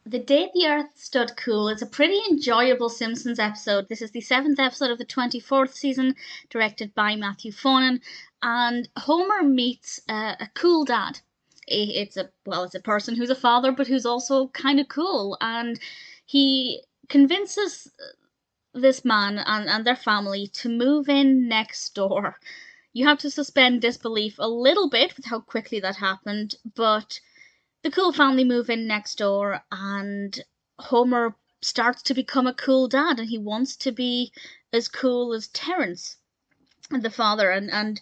The Day the Earth Stood Cool is a pretty enjoyable Simpsons episode. This is the 7th episode of the 24th season, directed by Matthew Faughnan, and Homer meets a cool dad. It's a person who's a father, but who's also kind of cool, and he convinces this man and their family to move in next door. You have to suspend disbelief a little bit with how quickly that happened, but the cool family move in next door, and Homer starts to become a cool dad, and he wants to be as cool as Terence, the father, and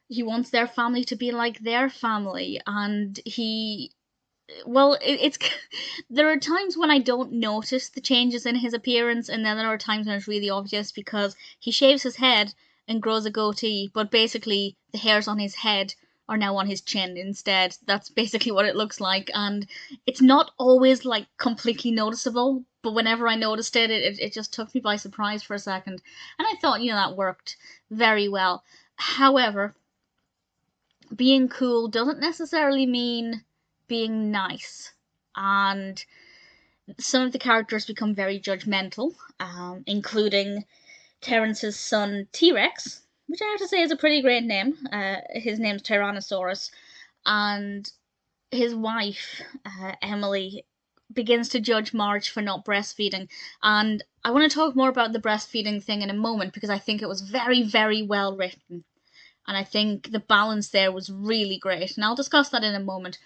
he wants their family to be like their family. And it's there are times when I don't notice the changes in his appearance, and then there are times when it's really obvious because he shaves his head and grows a goatee, but basically the hairs on his head are now on his chin instead. That's basically what it looks like, and it's not always like completely noticeable, but whenever I noticed it just took me by surprise for a second, and I thought, that worked very well. However, being cool doesn't necessarily mean being nice, and some of the characters become very judgmental, including Terence's son T-Rex, which I have to say is a pretty great name. His name's Tyrannosaurus, and his wife, Emily, begins to judge Marge for not breastfeeding. And I want to talk more about the breastfeeding thing in a moment because I think it was very, very well written. And I think the balance there was really great. And I'll discuss that in a moment.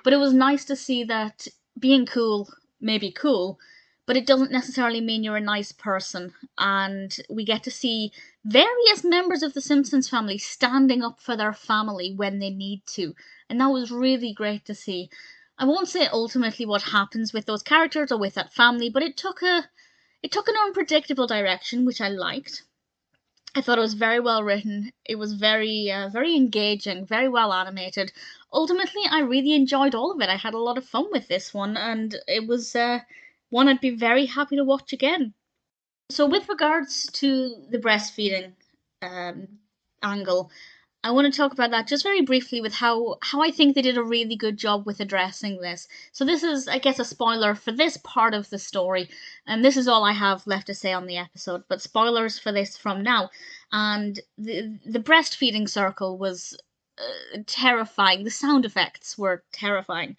But it was nice to see that being cool may be cool, but it doesn't necessarily mean you're a nice person. And we get to see various members of the Simpsons family standing up for their family when they need to. And that was really great to see. I won't say ultimately what happens with those characters or with that family, but it took an unpredictable direction, which I liked. I thought it was very well written. It was very engaging, very well animated. Ultimately, I really enjoyed all of it. I had a lot of fun with this one, and it was one I'd be very happy to watch again. So with regards to the breastfeeding angle, I want to talk about that just very briefly with how I think they did a really good job with addressing this. So this is, I guess, a spoiler for this part of the story, and this is all I have left to say on the episode, but spoilers for this from now. And the breastfeeding circle was terrifying. The sound effects were terrifying.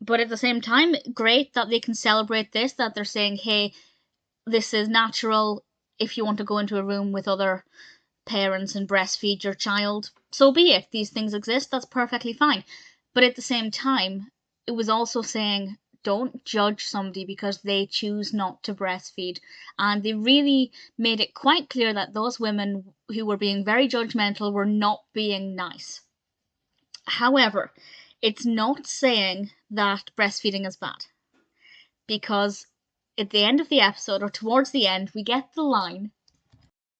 But at the same time, great that they can celebrate this, that they're saying, hey, this is natural. If you want to go into a room with other parents and breastfeed your child, so be it. These things exist, that's perfectly fine. But at the same time, it was also saying, don't judge somebody because they choose not to breastfeed. And they really made it quite clear that those women who were being very judgmental were not being nice. However, it's not saying that breastfeeding is bad, because at the end of the episode, or towards the end, we get the line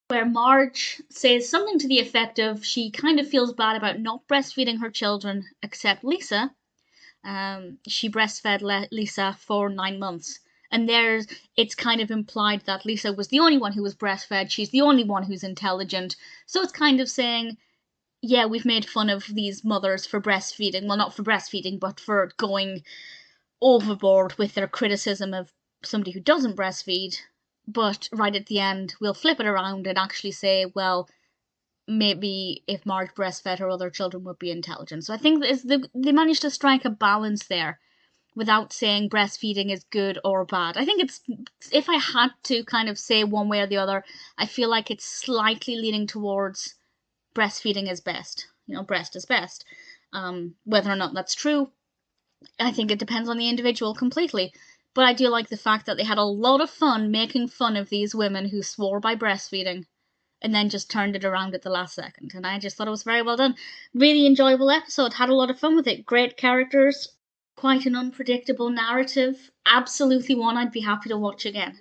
where Marge says something to the effect of she kind of feels bad about not breastfeeding her children except Lisa. She breastfed Lisa for 9 months. And it's kind of implied that Lisa was the only one who was breastfed. She's the only one who's intelligent. So it's kind of saying, yeah, we've made fun of these mothers for breastfeeding. Well, not for breastfeeding, but for going overboard with their criticism of somebody who doesn't breastfeed. But right at the end, we'll flip it around and actually say, well, maybe if Marge breastfed, her other children would be intelligent. So I think they managed to strike a balance there without saying breastfeeding is good or bad. I think if I had to kind of say one way or the other, I feel like it's slightly leaning towards breastfeeding is best. Breast is best. Whether or not that's true, I think it depends on the individual completely. But I do like the fact that they had a lot of fun making fun of these women who swore by breastfeeding and then just turned it around at the last second. And I just thought it was very well done. Really enjoyable episode. Had a lot of fun with it. Great characters. Quite an unpredictable narrative. Absolutely one I'd be happy to watch again.